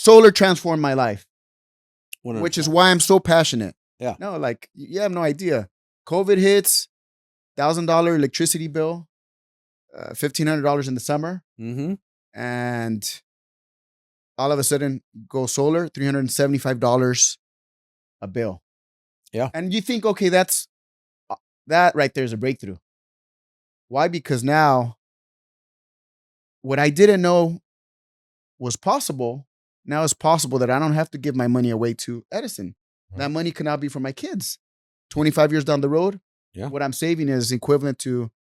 solar transformed my life, 100%. which is why I'm so passionate. Yeah. No, like you have no idea. COVID hits, $1,000 electricity bill, $1,500 in the summer, Mm-hmm. and all of a sudden go solar, $375 a bill. Yeah. And you think, okay, that right there is a breakthrough. Why? Because now what I didn't know was possible, now it's possible that I don't have to give my money away to Edison. That money can now be for my kids. 25 years down the road, what I'm saving is equivalent to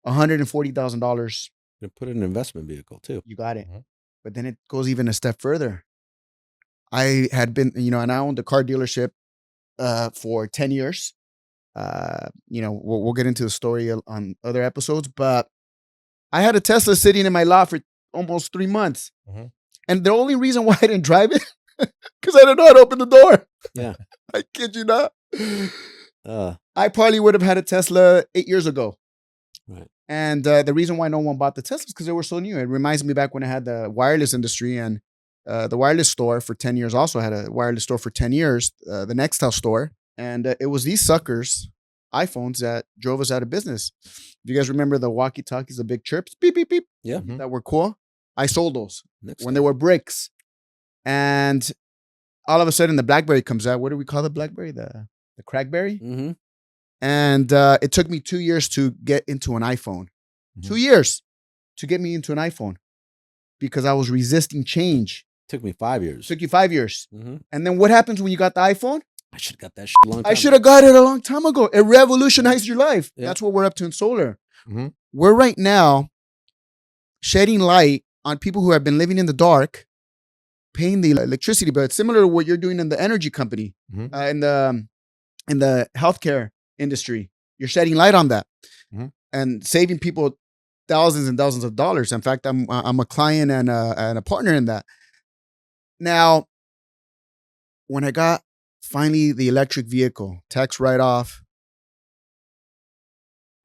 $140,000. You put it in an investment vehicle too. You got it. But then it goes even a step further. I had been, and I owned a car dealership for 10 years. We'll get into the story on other episodes, but I had a Tesla sitting in my lot for almost 3 months. And the only reason why I didn't drive it, because I didn't know how to open the door. Yeah. I kid you not. I probably would have had a Tesla 8 years ago. Right. And the reason why no one bought the Teslas is because they were so new. It reminds me back when I had the wireless industry, and the wireless store for 10 years also had a wireless store for 10 years, the Nextel store. And it was these suckers, iPhones, that drove us out of business. If you guys remember the walkie-talkies, the big chirps, beep, beep, beep, that were cool, I sold those when they were bricks. And all of a sudden the BlackBerry comes out. What do we call the BlackBerry? The Crackberry? Mm-hmm. And it took me 2 years to get into an iPhone. 2 years to get me into an iPhone because I was resisting change. Took me 5 years. Took you 5 years. And then what happens when you got the iPhone? I should have got that shit a long time I should have got it a long time ago. It revolutionized your life. Yeah. That's what we're up to in solar. We're right now shedding light on people who have been living in the dark, paying the electricity bill. It's similar to what you're doing in the energy company, in the healthcare industry. You're shedding light on that and saving people thousands and thousands of dollars. In fact, I'm a client and a partner in that. Now, when I got finally the electric vehicle, tax write-off,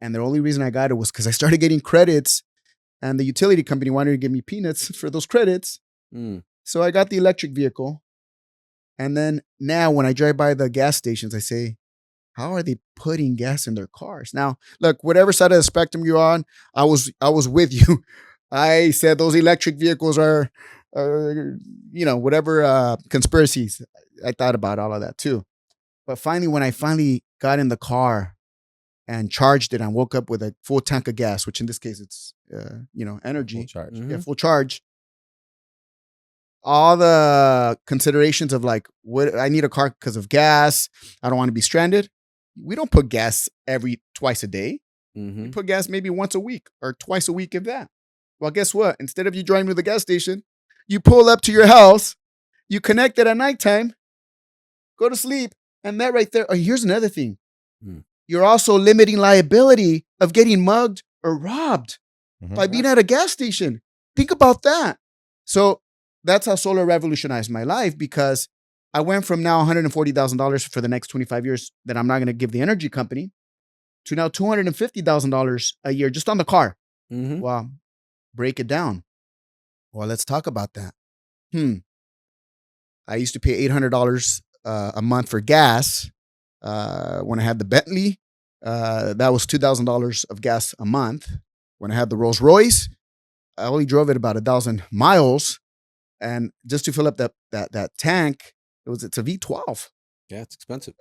and the only reason I got it was because I started getting credits, and the utility company wanted to give me peanuts for those credits. So I got the electric vehicle. And then now when I drive by the gas stations, I say, how are they putting gas in their cars? Now, look, whatever side of the spectrum you're on, I was with you. I said those electric vehicles are whatever conspiracies. I thought about all of that too. But finally, when I finally got in the car and charged it and woke up with a full tank of gas, which in this case it's energy. Full charge. Yeah, full charge. All the considerations of like, what I need a car because of gas. I don't want to be stranded. We don't put gas twice a day. We put gas maybe once a week or twice a week, if that. Well, guess what? Instead of you driving to the gas station, you pull up to your house, you connect it at nighttime, go to sleep, and that right there. Oh, here's another thing. You're also limiting liability of getting mugged or robbed by being at a gas station. Think about that. So that's how solar revolutionized my life, because I went from now $140,000 for the next 25 years that I'm not going to give the energy company to now $250,000 a year just on the car. Well, break it down. Well, let's talk about that. I used to pay $800 a month for gas when I had the Bentley. That was $2,000 of gas a month. When I had the Rolls Royce, I only drove it about 1,000 miles, and just to fill up that tank, it's a V12. Yeah, it's expensive.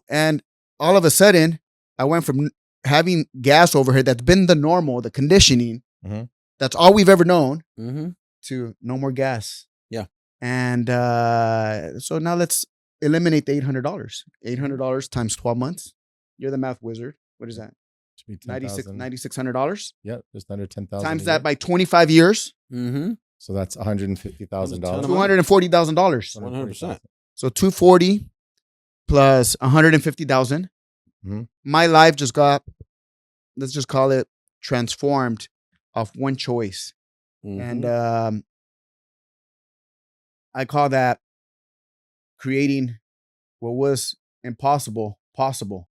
And all of a sudden, I went from having gas overhead that's been the normal, the conditioning, that's all we've ever known, to no more gas. Yeah. And so now let's eliminate the $800. $800 times 12 months. You're the math wizard. What is that? $9,600? Yep, just under 10,000. Times that by 25 years. So that's $150,000. $240,000. 100%. So 240 plus 150,000. My life just got, let's just call it, transformed off one choice. And I call that creating what was impossible possible.